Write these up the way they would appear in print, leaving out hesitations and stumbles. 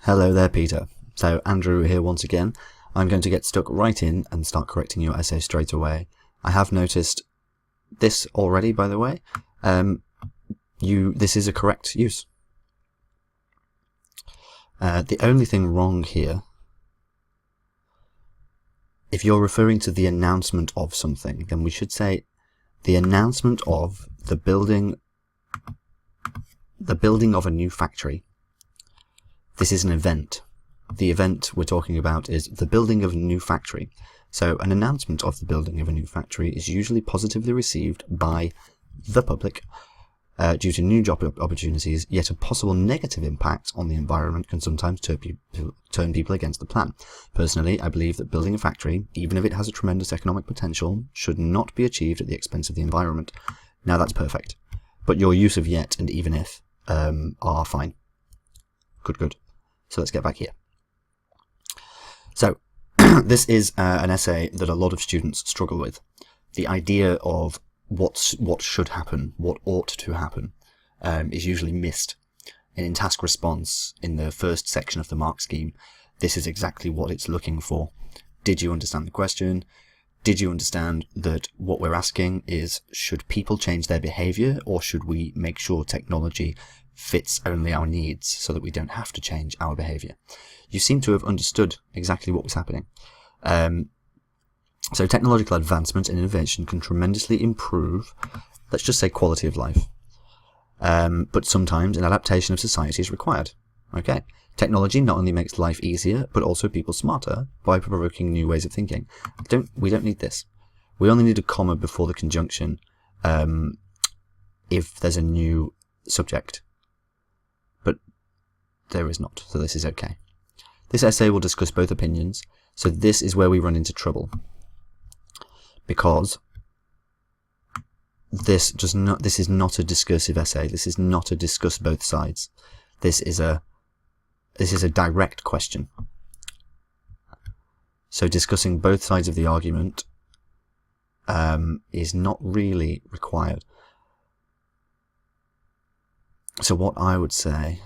Hello there, Peter. So Andrew here once again. I'm going to get stuck right in and start correcting your essay straight away. I have noticed this already, by the way. This is a correct use. The only thing wrong here, if you're referring to the announcement of something, then we should say the announcement of the building of a new factory. This is an event. The event we're talking about is the building of a new factory. So an announcement of the building of a new factory is usually positively received by the public due to new job opportunities, yet a possible negative impact on the environment can sometimes turn people against the plan. Personally, I believe that building a factory, even if it has a tremendous economic potential, should not be achieved at the expense of the environment. Now that's perfect. But your use of yet and even if are fine. Good. So let's get back here. So this is an essay that a lot of students struggle with. The idea of what should happen, what ought to happen, is usually missed. And in task response, in the first section of the mark scheme, this is exactly what it's looking for. Did you understand the question? Did you understand that what we're asking is, should people change their behavior, or should we make sure technology fits only our needs so that we don't have to change our behavior? You seem to have understood exactly what was happening. So technological advancement and innovation can tremendously improve, let's just say, quality of life. But sometimes an adaptation of society is required. Okay. Technology not only makes life easier, but also people smarter by provoking new ways of thinking. We don't need this. We only need a comma before the conjunction if there's a new subject. But there is not, so this is okay. This essay will discuss both opinions, so this is where we run into trouble. Because this is not a discursive essay. This is not a discuss both sides. This is a direct question. So discussing both sides of the argument is not really required. So what I would say,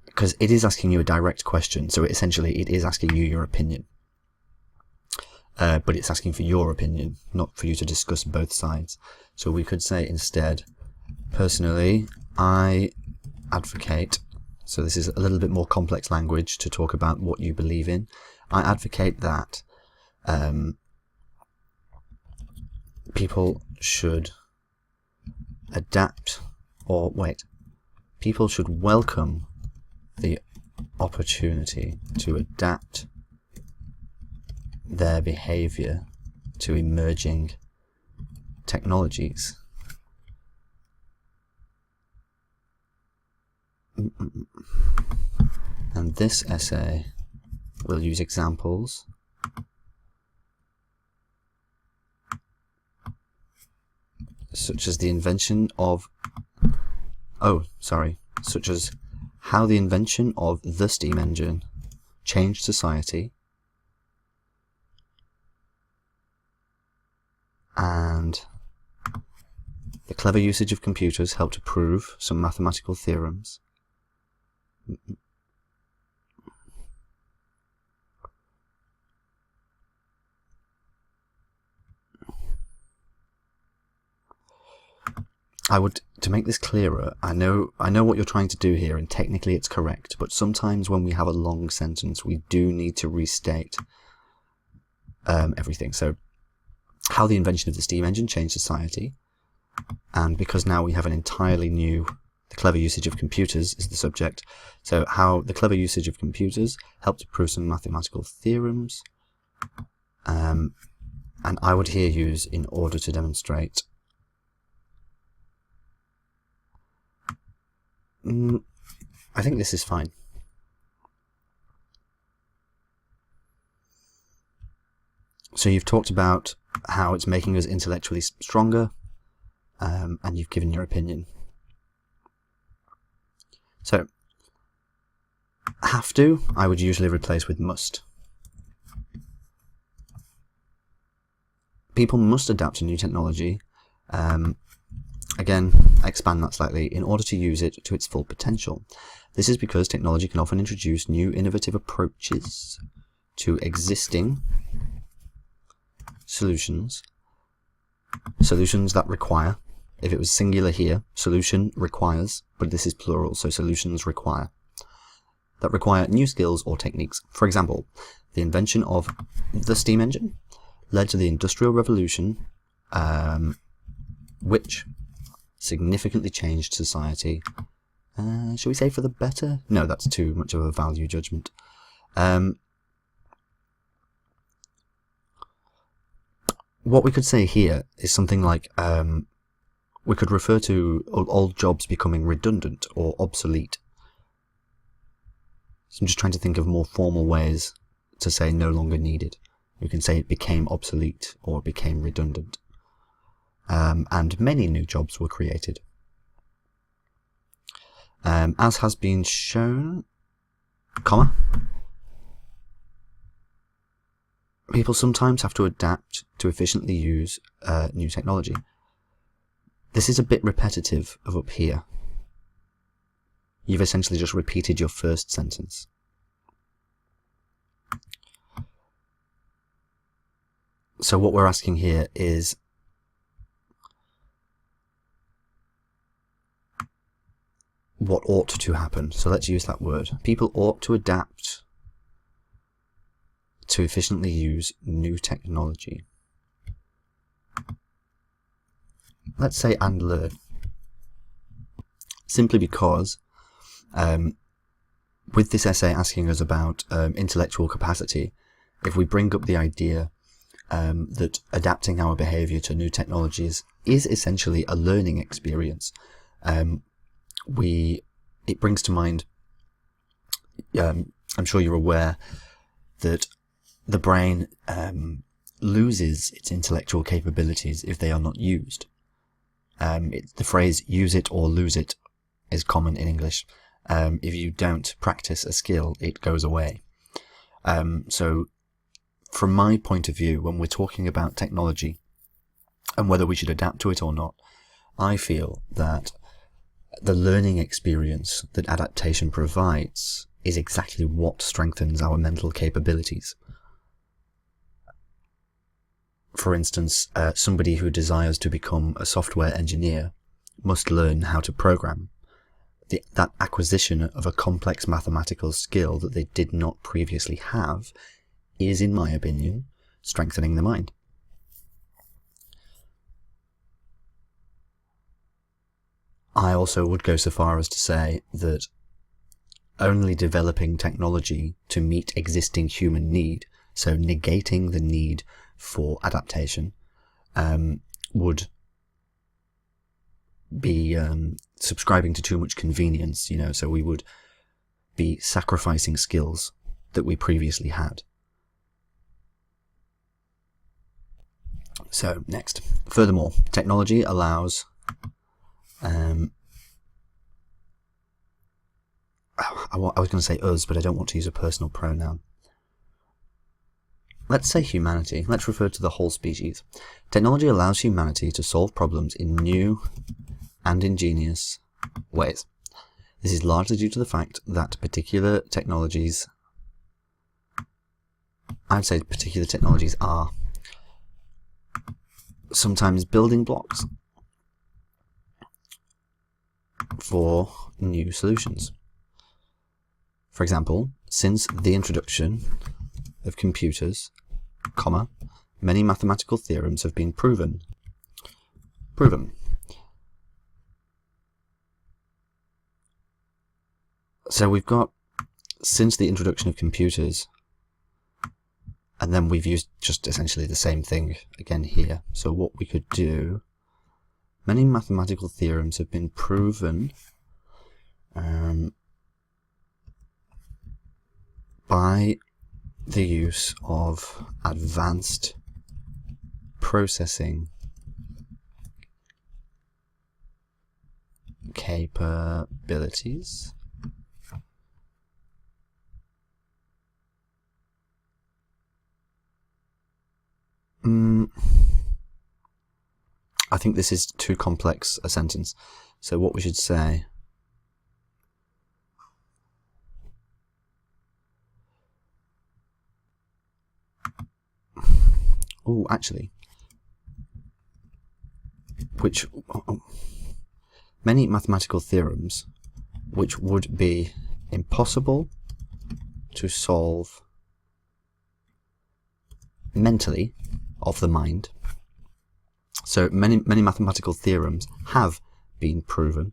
because it is asking you a direct question, so essentially it is asking you your opinion. But it's asking for your opinion, not for you to discuss both sides. So we could say instead, personally, I advocate, so this is a little bit more complex language to talk about what you believe in. I advocate that people should people should welcome the opportunity to adapt their behavior to emerging technologies. And this essay will use examples such as how the invention of the steam engine changed society, and the clever usage of computers helped to prove some mathematical theorems. To make this clearer, I know what you're trying to do here, and technically it's correct, but sometimes when we have a long sentence, we do need to restate everything. So, how the invention of the steam engine changed society, and because now we have an entirely new, the clever usage of computers is the subject, so how the clever usage of computers helped to prove some mathematical theorems, and I would here use in order to demonstrate. I think this is fine. So you've talked about how it's making us intellectually stronger, and you've given your opinion. So, have to, I would usually replace with must. people must adapt to new technology. Again, expand that slightly, in order to use it to its full potential. This is because technology can often introduce new innovative approaches to existing solutions that require, if it was singular here, solution requires, but this is plural, so solutions require, that require new skills or techniques. For example, the invention of the steam engine led to the Industrial Revolution, which significantly changed society. Shall we say for the better? No, that's too much of a value judgment. What we could say here is something like, we could refer to old jobs becoming redundant or obsolete. So I'm just trying to think of more formal ways to say no longer needed. We can say it became obsolete or became redundant. And many new jobs were created. As has been shown, comma, people sometimes have to adapt to efficiently use new technology. This is a bit repetitive of up here. You've essentially just repeated your first sentence. So what we're asking here is, what ought to happen? So let's use that word. People ought to adapt to efficiently use new technology. Let's say and learn. Simply because with this essay asking us about intellectual capacity, if we bring up the idea that adapting our behaviour to new technologies is essentially a learning experience, it brings to mind, I'm sure you're aware that the brain loses its intellectual capabilities if they are not used. The phrase use it or lose it is common in English. If you don't practice a skill, it goes away. So from my point of view, when we're talking about technology and whether we should adapt to it or not, I feel that the learning experience that adaptation provides is exactly what strengthens our mental capabilities. For instance, somebody who desires to become a software engineer must learn how to program. That acquisition of a complex mathematical skill that they did not previously have is, in my opinion, strengthening the mind. I also would go so far as to say that only developing technology to meet existing human need, so negating the need for adaptation, would be subscribing to too much convenience, so we would be sacrificing skills that we previously had. So, next. Furthermore, technology allows I was going to say us, but I don't want to use a personal pronoun. Let's say humanity. Let's refer to the whole species. Technology allows humanity to solve problems in new and ingenious ways. This is largely due to the fact that particular technologies are sometimes building blocks for new solutions. For example, since the introduction of computers, many mathematical theorems have been proven. So we've got since the introduction of computers, and then we've used just essentially the same thing again here. So what we could do, many mathematical theorems have been proven by the use of advanced processing capabilities. I think this is too complex a sentence. So what we should say... Oh, actually... Many mathematical theorems which would be impossible to solve mentally of the mind. So many mathematical theorems have been proven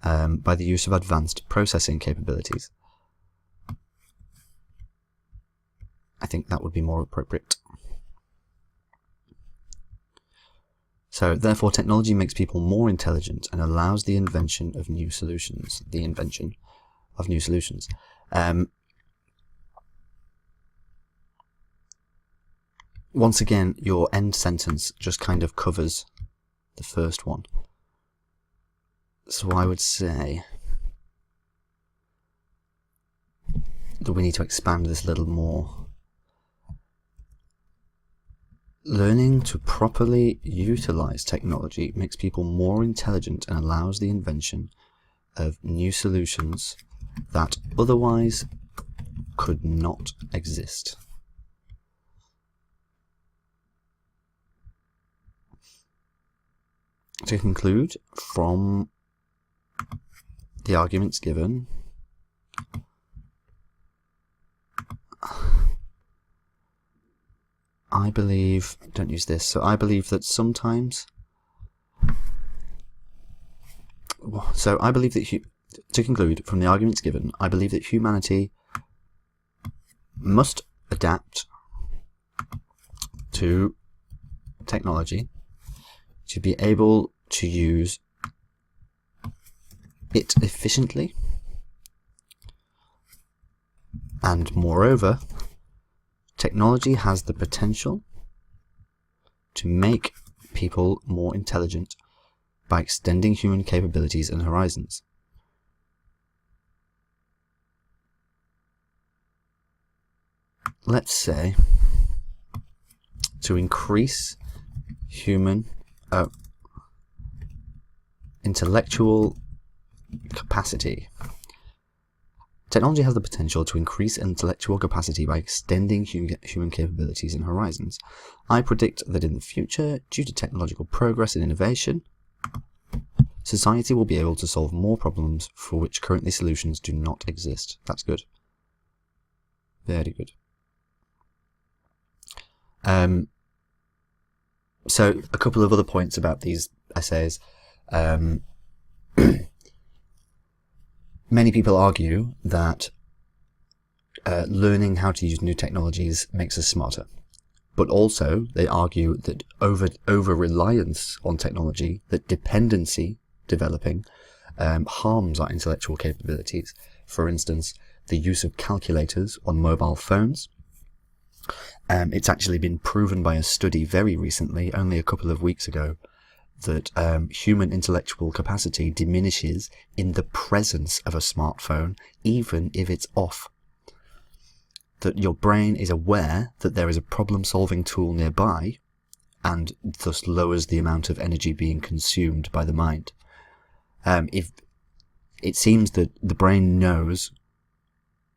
by the use of advanced processing capabilities. I think that would be more appropriate. So therefore technology makes people more intelligent and allows the invention of new solutions. Once again, your end sentence just kind of covers the first one. So I would say that we need to expand this a little more. Learning to properly utilize technology makes people more intelligent and allows the invention of new solutions that otherwise could not exist. To conclude, from the arguments given, I believe, don't use this, so I believe that sometimes, to conclude, from the arguments given, I believe that humanity must adapt to technology to be able to use it efficiently, and moreover, technology has the potential to make people more intelligent by extending human capabilities and horizons. Let's say, to increase human intellectual capacity. Technology has the potential to increase intellectual capacity by extending human capabilities and horizons. I predict that in the future, due to technological progress and innovation, society will be able to solve more problems for which currently solutions do not exist. That's good. Very good. So, a couple of other points about these essays. Many people argue that learning how to use new technologies makes us smarter. But also, they argue that over-reliance on technology, that dependency developing, harms our intellectual capabilities. For instance, the use of calculators on mobile phones. It's actually been proven by a study very recently, only a couple of weeks ago, that human intellectual capacity diminishes in the presence of a smartphone, even if it's off. That your brain is aware that there is a problem-solving tool nearby, and thus lowers the amount of energy being consumed by the mind. If it seems that the brain knows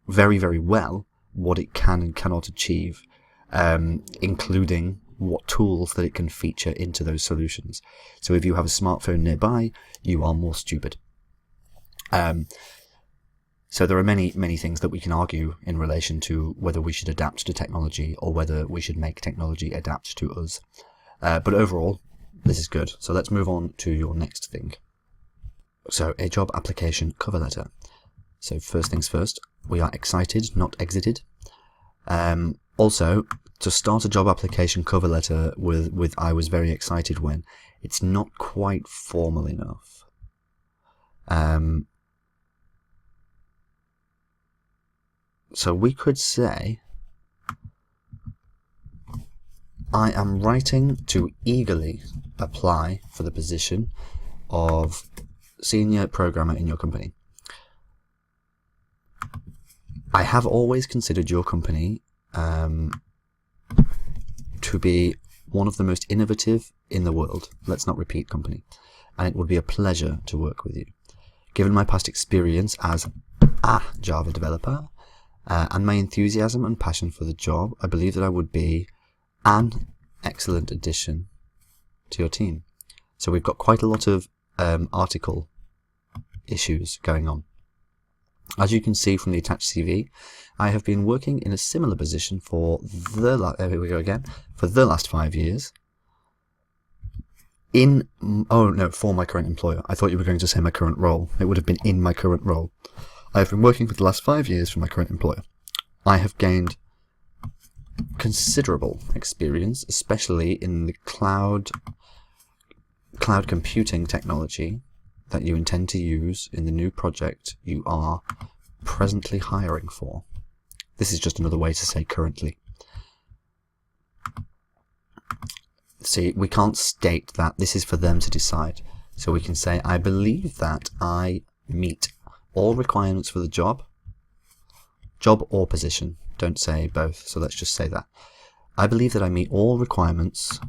very, very well what it can and cannot achieve, including what tools that it can feature into those solutions. So if you have a smartphone nearby, you are more stupid. So there are many things that we can argue in relation to whether we should adapt to technology or whether we should make technology adapt to us. But overall, this is good. So let's move on to your next thing. So a job application cover letter. So first things first, we are excited, not exited. Also, to start a job application cover letter with I was very excited when, it's not quite formal enough. So we could say, I am writing to eagerly apply for the position of senior programmer in your company. I have always considered your company to be one of the most innovative in the world. Let's not repeat company. And it would be a pleasure to work with you. Given my past experience as a Java developer and my enthusiasm and passion for the job, I believe that I would be an excellent addition to your team. So we've got quite a lot of article issues going on. As you can see from the attached CV, I have been working in a similar position for the last 5 years. For my current employer. I thought you were going to say my current role. It would have been in my current role. I have been working for the last 5 years for my current employer. I have gained considerable experience, especially in the cloud computing technology that you intend to use in the new project you are presently hiring for. This is just another way to say currently. See, we can't state that. This is for them to decide. So we can say, I believe that I meet all requirements for the job or position. Don't say both, so let's just say that. I believe that I meet all the requirements,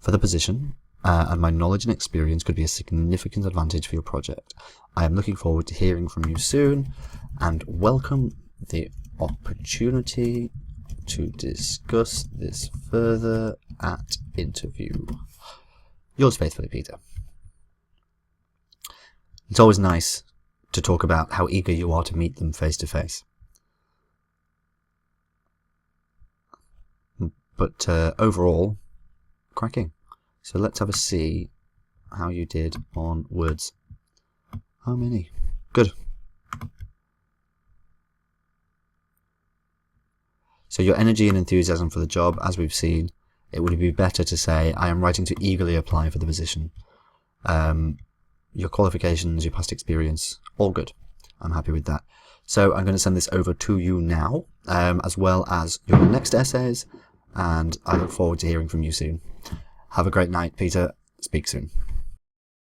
for the position, and my knowledge and experience could be a significant advantage for your project. I am looking forward to hearing from you soon, and welcome the opportunity to discuss this further at interview. Yours faithfully, Peter. It's always nice to talk about how eager you are to meet them face to face. But overall, cracking. So let's have a see how you did on words. How many? Good. So your energy and enthusiasm for the job, as we've seen, it would be better to say, I am writing to eagerly apply for the position. Your qualifications, your past experience, all good. I'm happy with that. So I'm going to send this over to you now, as well as your next essays, and I look forward to hearing from you soon. Have a great night, Peter. Speak soon.